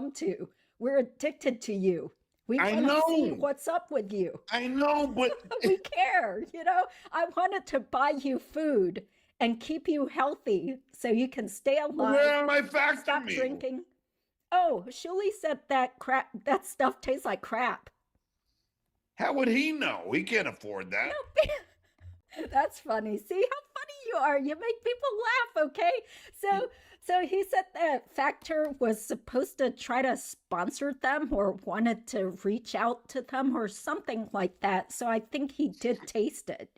come to. We're addicted to you. We I want to see know. what's up with you. I know, but We care, you know? I wanted to buy you food and keep you healthy so you can stay where alive, are my factor stop meals? drinking. Oh, Shuli said that stuff tastes like crap. How would he know? He can't afford that. No, that's funny. See how funny you are. You make people laugh, okay? So he said that Factor was supposed to try to sponsor them or wanted to reach out to them or something like that. So I think he did taste it.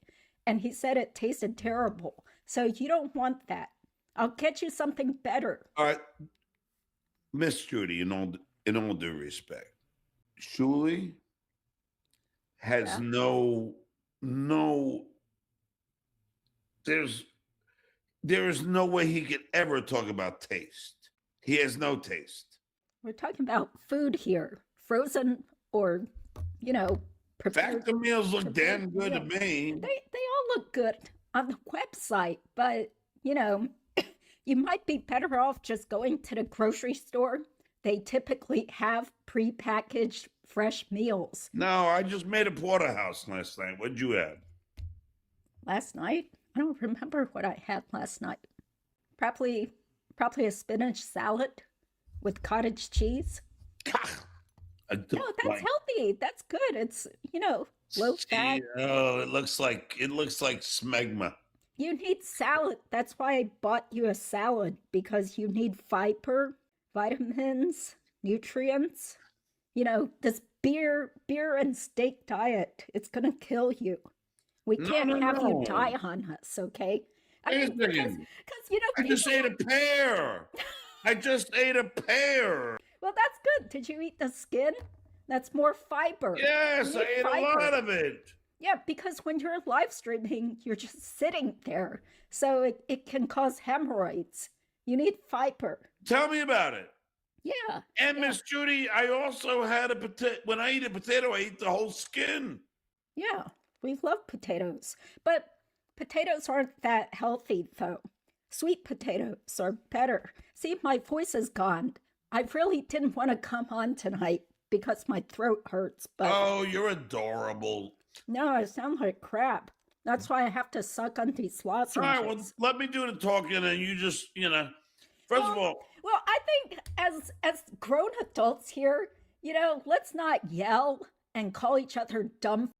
And he said it tasted terrible. So you don't want that. I'll get you something better. All right, Miss Judy, in all due respect, Shuli has Yeah. no. There is no way he could ever talk about taste. He has no taste. We're talking about food here, frozen or, you know, prepared. Factor meals look damn good to meals. me. They all look good on the website, but you know, you might be better off just going to the grocery store. They typically have prepackaged fresh meals. No, I just made a porterhouse last night. What'd you have? Last night? I don't remember what I had last night. Probably a spinach salad with cottage cheese. No, No, that's healthy. That's good. It's, you know, low fat. Oh, it looks like smegma. You need salad. That's why I bought you a salad, because you need fiber, vitamins, nutrients. You know, this beer and steak diet, it's gonna kill you. We can't have you die on us, okay? Because you know, I just ate a pear. I just ate a pear. Well, that's good. Did you eat the skin? That's more fiber. Yes, I ate a lot of it. Yeah, because when you're live streaming, you're just sitting there. So it can cause hemorrhoids. You need fiber. Tell me about it. Yeah. And Miss Judy, I also had a potato. When I eat a potato, I eat the whole skin. Yeah, we love potatoes. But potatoes aren't that healthy, though. Sweet potatoes are better. See, my voice is gone. I really didn't want to come on tonight because my throat hurts. But oh, you're adorable. No, I sound like crap. That's why I have to suck on these lozenges. All right, well, let me do the talking, and you just, first of all. Well, I think as grown adults here, let's not yell and call each other dumb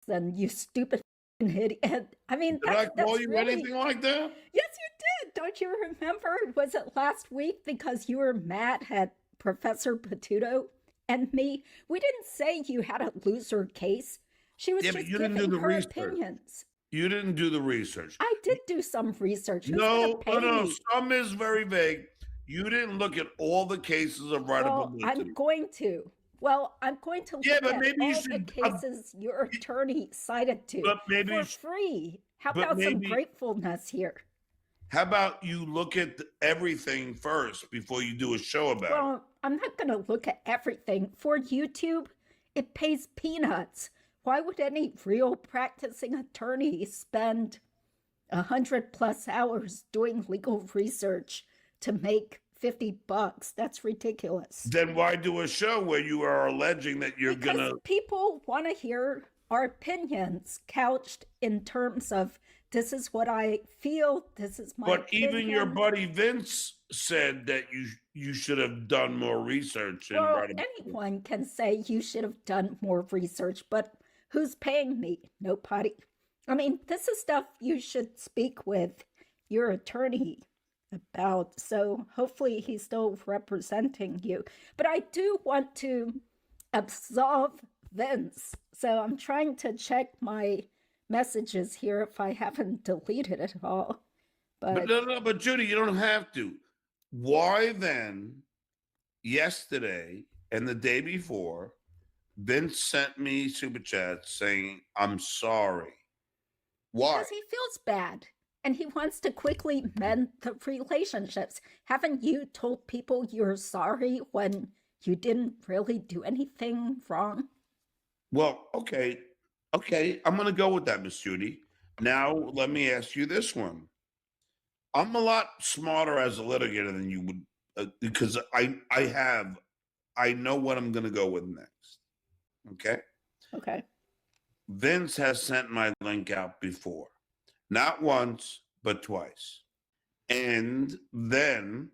and you stupid idiot. I mean, did I call you really anything like that? Yes, you did. Don't you remember? Was it last week because you were mad at Professor Petuto and me? We didn't say you had a loser case. She was just giving her opinions. You didn't do the research. I did do some research. No. Some is very vague. You didn't look at all the cases of right of publicity. I'm going to. Well, I'm going to look at all the cases your attorney cited to for free. How about some gratefulness here? How about you look at everything first before you do a show about it? Well, I'm not going to look at everything. For YouTube, it pays peanuts. Why would any real practicing attorney spend 100+ hours doing legal research to make $50? That's ridiculous. Then why do a show where you are alleging that you're gonna? People want to hear our opinions couched in terms of this is what I feel. This is my. But even your buddy Vince said that you should have done more research. Well, anyone can say you should have done more research, but who's paying me? Nobody. I mean, this is stuff you should speak with your attorney about. So hopefully he's still representing you. But I do want to absolve Vince. So I'm trying to check my messages here if I haven't deleted it all. But but Judy, you don't have to. Why then, yesterday and the day before, Vince sent me super chats saying, I'm sorry. Why? Because he feels bad and he wants to quickly mend the relationships. Haven't you told people you're sorry when you didn't really do anything wrong? Well, okay. I'm going to go with that, Miss Judy. Now, let me ask you this one. I'm a lot smarter as a litigator than you would, because I have I know what I'm going to go with next. Okay. Okay. Vince has sent my link out before, not once, but twice. And then,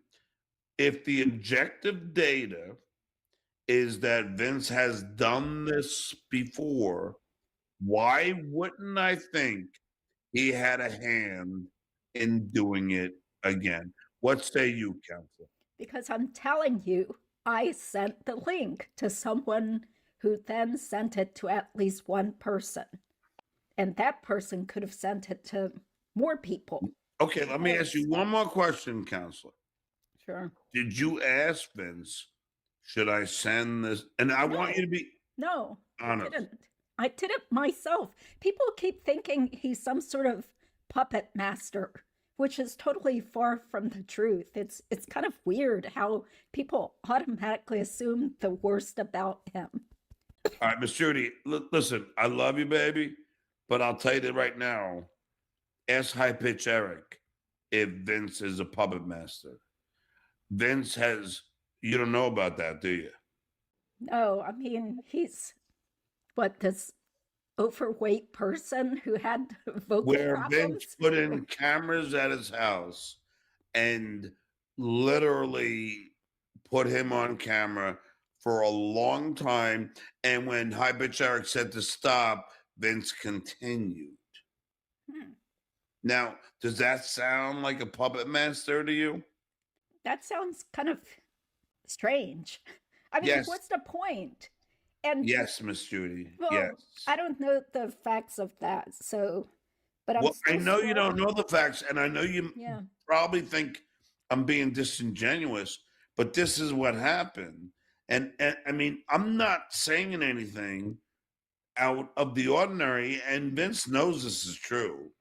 if the objective data is that Vince has done this before, why wouldn't I think he had a hand in doing it again? What say you, Counselor? Because I'm telling you, I sent the link to someone who then sent it to at least one person. And that person could have sent it to more people. Okay, let me ask you one more question, Counselor. Sure. Did you ask Vince, should I send this? And I want you to be No, honest. I didn't. I did it myself. People keep thinking he's some sort of puppet master, which is totally far from the truth. It's kind of weird how people automatically assume the worst about him. All right, Miss Judy, listen, I love you, baby, but I'll tell you that right now. Ask High Pitch Eric if Vince is a puppet master. Vince has, you don't know about that, do you? No, I mean, he's what, this overweight person who had vocal Where problems? Vince put in cameras at his house and literally put him on camera for a long time. And when High Pitch Eric said to stop, Vince continued. Now, does that sound like a puppet master to you? That sounds kind of strange. I mean, Yes. what's the point? And Yes, Miss Judy. well, Yes. I don't know the facts of that, so but I'm Well, I still know you don't scrolling. know the facts, and I know you Yeah. probably think I'm being disingenuous, but this is what happened. And I mean, I'm not saying anything out of the ordinary, and Vince knows this is true.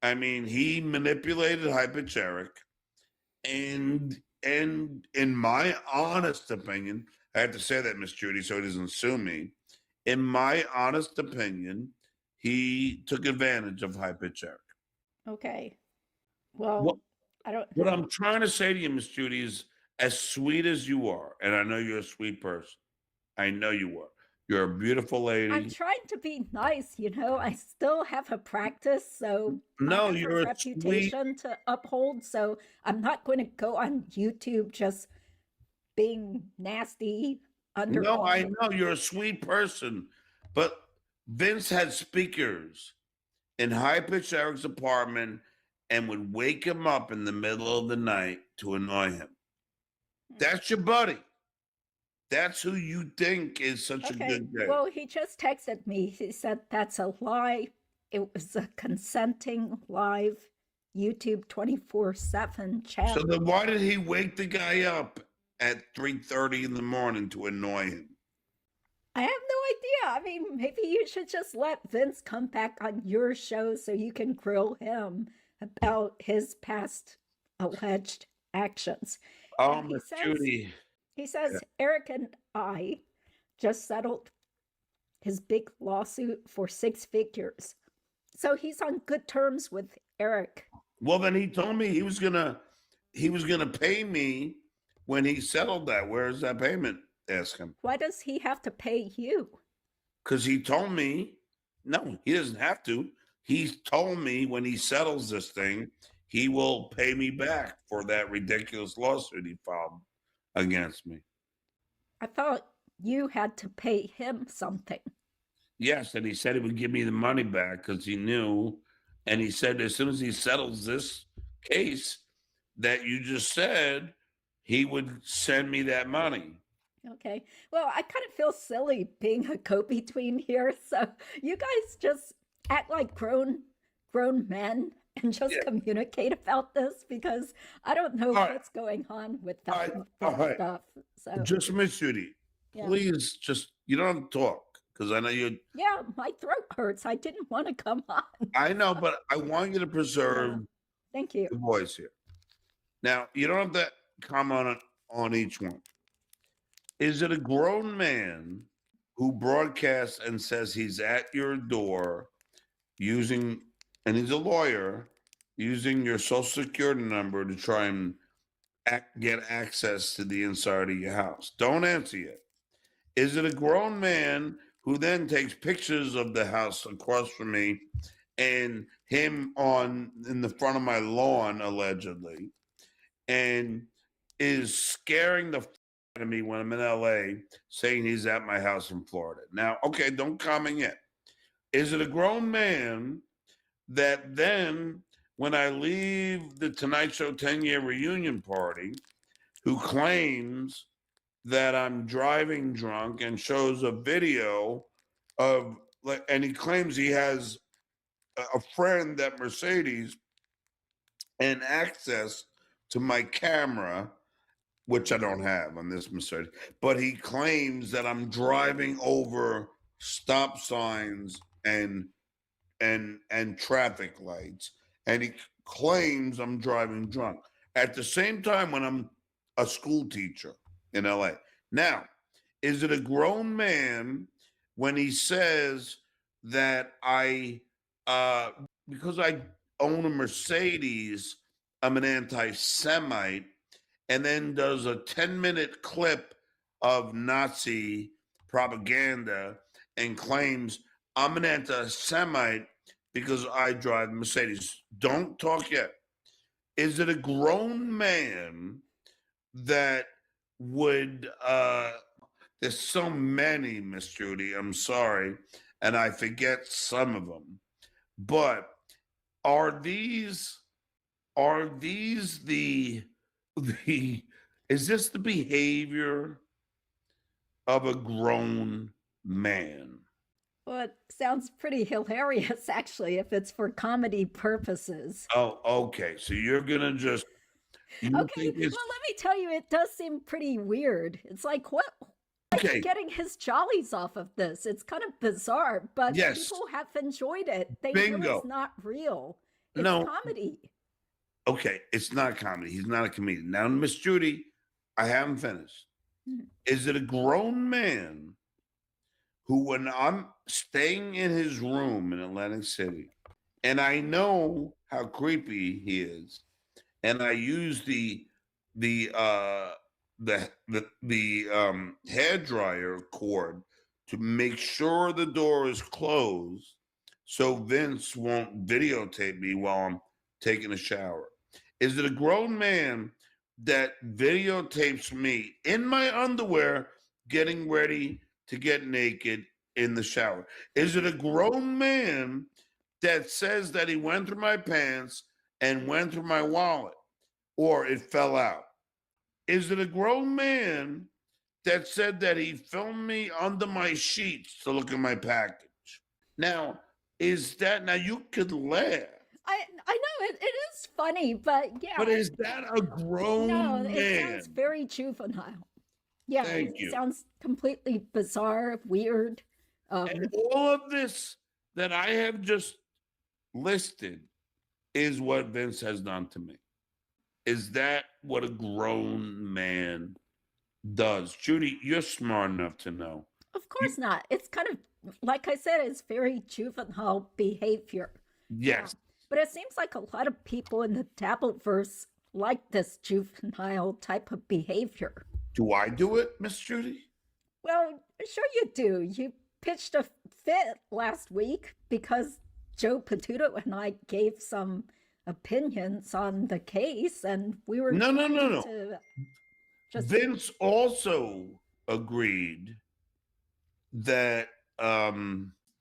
I mean, he manipulated Hypoceric, and in my honest opinion, I have to say that, Miss Judy, so he doesn't sue me. In my honest opinion, he took advantage of Hypoceric. Okay. Well, What, I don't what I'm trying to say to you, Miss Judy, is as sweet as you are, and I know you're a sweet person. I know you are. You're a beautiful lady. I'm trying to be nice, you know. I still have a practice, so No, I have you're a a sweet. reputation to uphold. So I'm not going to go on YouTube just being nasty under No, all I the- know you're a sweet person, but Vince had speakers in High Pitch Eric's apartment and would wake him up in the middle of the night to annoy him. That's your buddy. That's who you think is such a Okay. good guy. Well, he just texted me. He said that's a lie. It was a consenting live YouTube 24/7 chat. So then why did he wake the guy up at 3:30 in the morning to annoy him? I have no idea. I mean, maybe you should just let Vince come back on your show so you can grill him about his past alleged actions. Oh, And Miss Judy. he says, Eric and I just settled his big lawsuit for 6 figures. So he's on good terms with Eric. Well, then he told me he was gonna pay me when he settled that. Where's that payment? Ask him. Why does he have to pay you? Because he told me, no, he doesn't have to. He told me when he settles this thing, he will pay me back for that ridiculous lawsuit he filed against me. I thought you had to pay him something. Yes, and he said he would give me the money back because he knew. And he said as soon as he settles this case that you just said, he would send me that money. Okay. Well, I kind of feel silly being a go-between here. So you guys just act like grown men and just communicate about this because I don't know what's going on with that stuff. So just Miss Judy, please just you don't have to talk because I know you. Yeah, my throat hurts. I didn't want to come on. I know, but I want you to preserve Thank you. the voice here. Now you don't have to comment on each one. Is it a grown man who broadcasts and says he's at your door using, and he's a lawyer, using your social security number to try and get access to the inside of your house? Don't answer yet. Is it a grown man who then takes pictures of the house across from me and him on in the front of my lawn, allegedly, and is scaring the out of me when I'm in LA, saying he's at my house in Florida? Now, okay, don't comment yet. Is it a grown man that then, when I leave the Tonight Show 10-year reunion party, who claims that I'm driving drunk and shows a video of, and he claims he has a friend at Mercedes and access to my camera, which I don't have on this Mercedes, but he claims that I'm driving over stop signs and traffic lights, and he claims I'm driving drunk at the same time when I'm a school teacher in LA. Now, is it a grown man when he says that because I own a Mercedes, I'm an anti-Semite, and then does a 10-minute clip of Nazi propaganda and claims I'm an anti-Semite because I drive Mercedes? Don't talk yet. Is it a grown man that would there's so many, Miss Judy, I'm sorry, and I forget some of them. But are these the is this the behavior of a grown man? Well, it sounds pretty hilarious, actually, if it's for comedy purposes. Oh, okay. So you're gonna just you Okay, think well, it's let me tell you, it does seem pretty weird. It's like, what? Like okay? getting his jollies off of this. It's kind of bizarre, but Yes, people have enjoyed it. They know bingo. it's not real. It's No, comedy. okay, it's not comedy. He's not a comedian. Now, Miss Judy, I haven't finished. Mhm. Is it a grown man who, when I'm staying in his room in Atlantic City, and I know how creepy he is, and I use the uh the hair dryer cord to make sure the door is closed so Vince won't videotape me while I'm taking a shower? Is it a grown man that videotapes me in my underwear getting ready to get naked in the shower? Is it a grown man that says that he went through my pants and went through my wallet or it fell out? Is it a grown man that said that he filmed me under my sheets to look at my package? Now, is that, now you could laugh, I know it is funny, but but yeah, is that a no, grown it sounds man? very juvenile. Yeah, Thank it you. sounds completely bizarre, weird. And all of this that I have just listed is what Vince has done to me. Is that what a grown man does? Judy, you're smart enough to know. Of You, course not. It's kind of, like I said, it's very juvenile behavior. Yeah. yes. But it seems like a lot of people in the Dabbleverse like this juvenile type of behavior. Do I do it, Miss Judy? Well, sure you do. You pitched a fit last week because Joe Patuto and I gave some opinions on the case, and we were No, no, no, trying no. to just. Vince also agreed that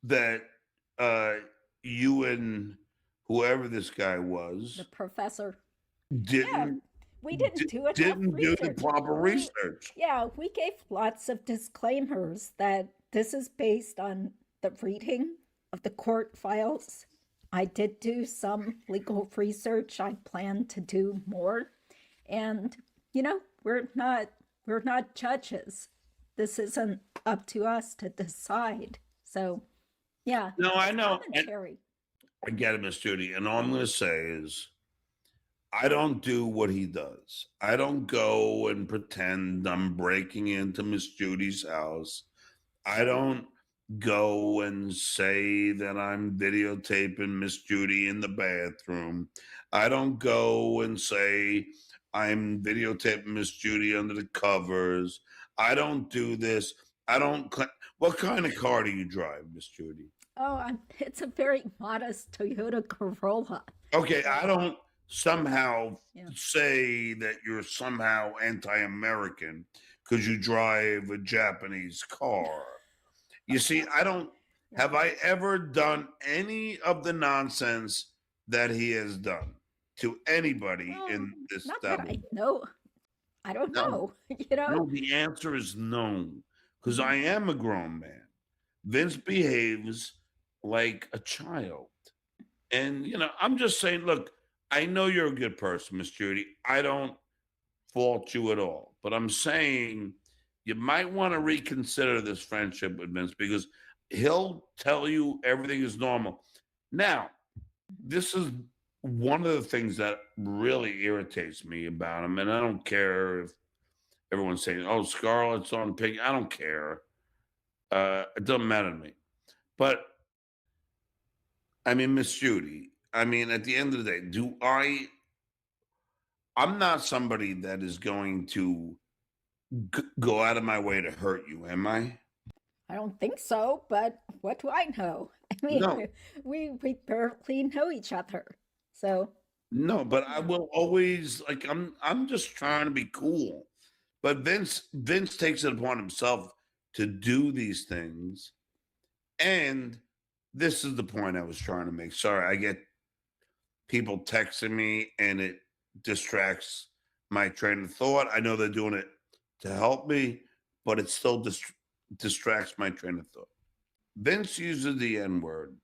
that uh you and whoever this guy The was professor. Yeah, didn't we didn't do enough didn't do the research. proper research. Yeah, we gave lots of disclaimers that this is based on the reading of the court files. I did do some legal research. I plan to do more. And we're not judges. This isn't up to us to decide. So, yeah, No, I it's know. commentary. I get it, Miss Judy. And all I'm gonna say is I don't do what he does. I don't go and pretend I'm breaking into Miss Judy's house. I don't go and say that I'm videotaping Miss Judy in the bathroom. I don't go and say I'm videotaping Miss Judy under the covers. I don't do this. I don't. What kind of car do you drive, Miss Judy? Oh, it's a very modest Toyota Corolla. Okay, I don't somehow Yeah. say that you're somehow anti-American because you drive a Japanese car. You see, I don't. Have I ever done any of the nonsense that he has done to anybody Well, in this not that I establishment? know. I don't No, know. You know. no. The answer is no, because Mhm. I am a grown man. Vince behaves like a child. And, I'm just saying, look, I know you're a good person, Miss Judy. I don't fault you at all. But I'm saying you might want to reconsider this friendship with Vince because he'll tell you everything is normal. Now, this is one of the things that really irritates me about him. And I don't care if everyone's saying, oh, Scarlett's on Pink. I don't care. It doesn't matter to me. But I mean, Miss Judy, I mean, at the end of the day, I'm not somebody that is going to go out of my way to hurt you, am I? I don't think so, but what do I know? I mean, No, we barely know each other. So, no, but I yeah. will always like I'm just trying to be cool. But Vince takes it upon himself to do these things. And this is the point I was trying to make. Sorry, I get people texting me and it distracts my train of thought. I know they're doing it to help me, but it still distracts my train of thought. Vince uses the N word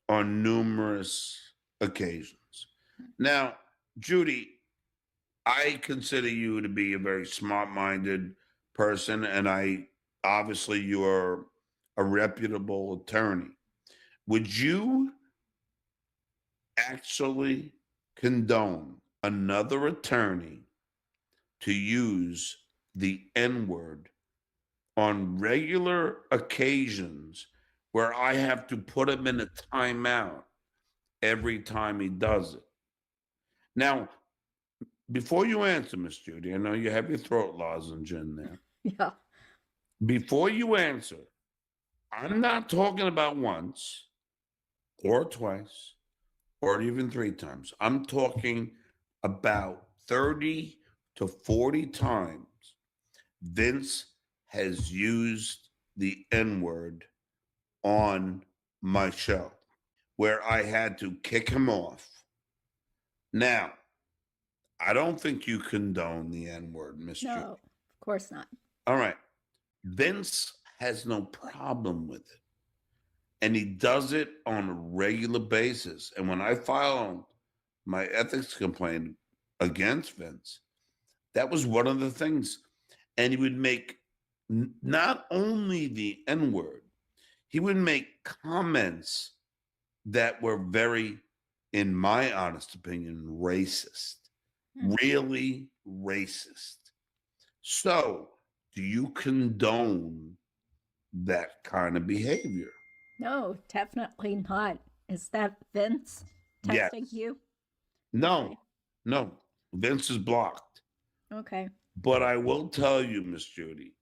on numerous occasions. Now, Judy, I consider you to be a very smart minded person, and obviously you're a reputable attorney. Would you actually condone another attorney to use the N word on regular occasions where I have to put him in a timeout every time he does it? Now, before you answer, Miss Judy, I know you have your throat lozenge in there. Yeah. Before you answer, I'm not talking about once or twice or even three times. I'm talking about 30 to 40 times Vince has used the N word on my show where I had to kick him off. Now, I don't think you condone the N word, Miss Judy. No, of course not. All right. Vince has no problem with it. And he does it on a regular basis. And when I filed my ethics complaint against Vince, that was one of the things. And he would make not only the N word, he would make comments that were very, in my honest opinion, racist, Hmm. really racist. So, do you condone that kind of behavior? No, definitely not. Is that Vince Yes. texting you? No, no. Vince is blocked. Okay. But I will tell you, Miss Judy,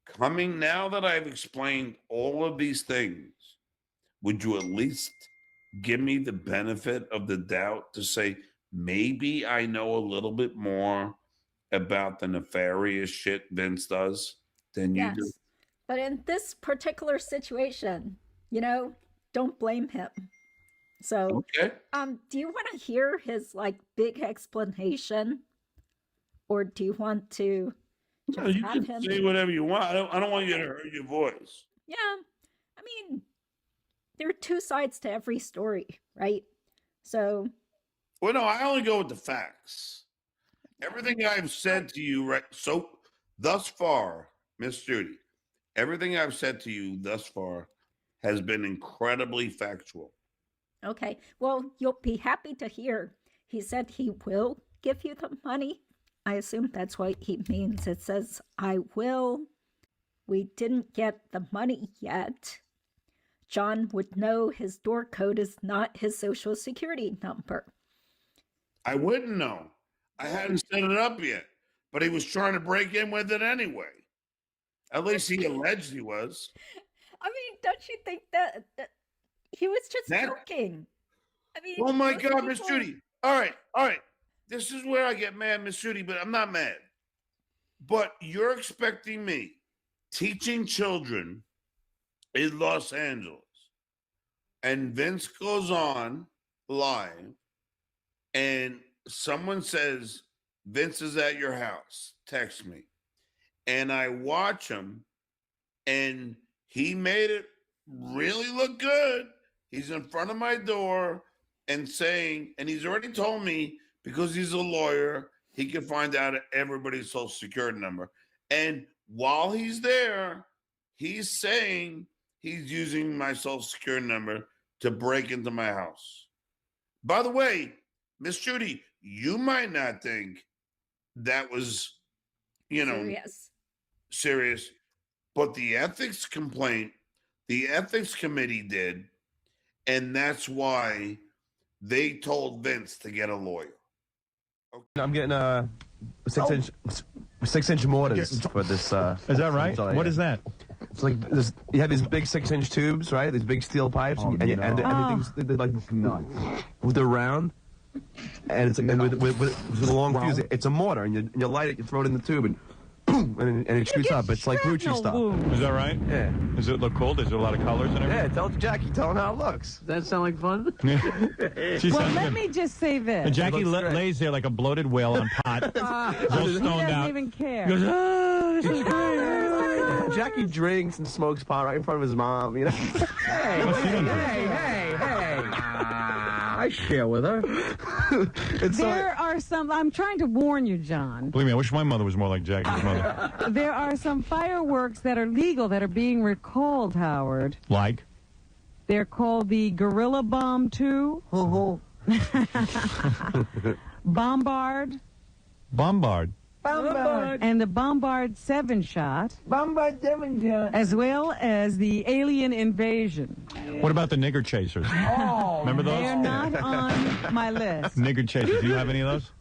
coming now that I've explained all of these things, would you at least give me the benefit of the doubt to say maybe I know a little bit more about the nefarious shit Vince does than you do? Yes. But in this particular situation, you know, don't blame him. So, Okay. do you want to hear his like big explanation, or do you want to No, just you have can him? say whatever you want. I don't want you to hurt your voice. Yeah. I mean, there are two sides to every story, right? So, Well, no, I only go with the facts. Everything I've well, said to you, right? So, thus far, Miss Judy, everything I've said to you thus far has been incredibly factual. okay. Well, you'll be happy to hear. He said he will give you the money. I assume that's what he means. It says, I will. We didn't get the money yet. John would know his door code is not his social security number. I wouldn't know. I hadn't set it up yet, but he was trying to break in with it anyway. At least he alleged he was. I mean, don't you think that he was just That- joking? I mean, Oh my most God, Miss people- Judy. All right. This is where I get mad, Miss Judy, but I'm not mad. But you're expecting me teaching children in Los Angeles, and Vince goes on live, and someone says, Vince is at your house, text me. And I watch him, and he made it really look good. He's in front of my door and saying, and he's already told me, because he's a lawyer, he can find out everybody's social security number. And while he's there, he's saying he's using my social security number to break into my house. By the way, Miss Judy, you might not think that was, serious, but the ethics committee did, and that's why they told Vince to get a lawyer. I'm getting a 6-inch mortars for this. Is that right? What is that? It's like you have these big 6-inch tubes, right? These big steel pipes, and everything's they're like they're round, and it's and with a long fuse. It's a mortar, and you light it, you throw it in the tube, and boom, and it shoots up. It's like Rucci stuff. Is that right? Yeah. Does it look cool? Is there a lot of colors and everything? Yeah, tell Jackie, tell him how it looks. Does that sound like fun? Well, let me just say this. And Jackie lays there like a bloated whale on pot. He's all He stoned doesn't out. even care. He goes, this is great. Jackie drinks and smokes pot right in front of his mom, you know? Hey, I share with her. There are some, I'm trying to warn you, John. Believe me, I wish my mother was more like Jackie's mother. There are some fireworks that are legal that are being recalled, Howard. Like? They're called the Gorilla Bomb 2. Bombard. Bombard. And the Bombard 7-shot. Bombard 7-shot. As well as the Alien Invasion. What about the nigger chasers? Oh, remember those? They're not on my list. Nigger chasers. Do you have any of those?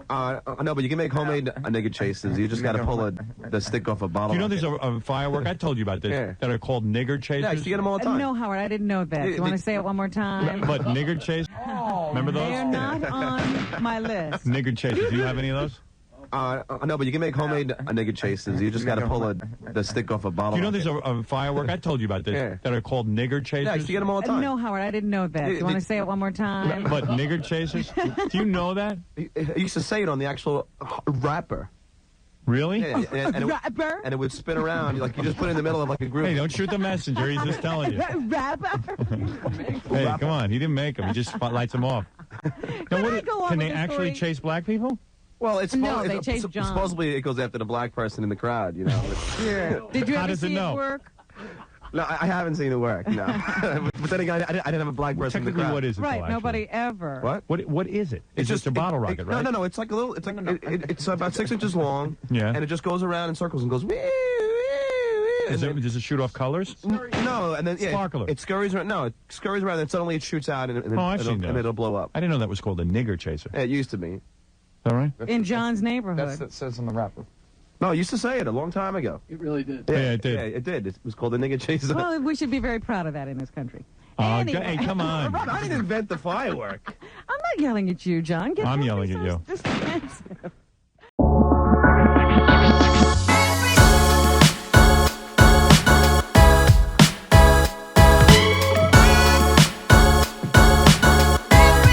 No, but you can make homemade nigger chasers. You just got to pull the stick off a bottle. Do you know there's a firework, I told you about this, that are called nigger chasers? Yeah, you get them all the time. No, Howard, I didn't know that. Do you want to say it one more time? But nigger chasers? Remember those? They're not on my list. Nigger chasers. Do you have any of those? No, but you can make homemade nigger chasers. You just got to pull the stick off a bottle. Do you know there's a firework, I told you about this, that are called nigger chasers? Yeah, you get them all the time. No, Howard, I didn't know that. Do you want to say it one more time? But nigger chasers? Do you know that? I used to say it on the actual wrapper. Really? Yeah, Rapper? and it would spin around. Like you just put it in the middle of like a group. Hey, don't shoot the messenger. He's just telling you. Rapper? Hey, come on. He didn't make them. He just lights them off. Now, can they actually chase black people? Well, it's No, they chase John. supposedly it goes after the black person in the crowd, you know. Yeah. Did you How ever does it see know? it work? No, I haven't seen it work. No, but then again, I didn't have a black person in the Technically, crowd. what is it? Right, though, nobody ever. What is it? It's just a bottle rocket, right? No, it's like a little. It's like it's about 6 inches long. Yeah. And it just goes around in circles and goes. Does it shoot off colors? No, and then Sparkler. It scurries around. No, it scurries around, and suddenly it shoots out, and I've seen those. it'll blow up. I didn't know that was called a nigger chaser. Yeah, it used to be. Is that right? In John's neighborhood. That's what it says on the wrapper. No, I used to say it a long time ago. It really did. Yeah, it did. Yeah, it did. It was called the nigger chaser. Well, we should be very proud of that in this country. Hey, Anyway. come on. I didn't invent the firework. I'm not yelling at you, John. I'm yelling at you. Defensive.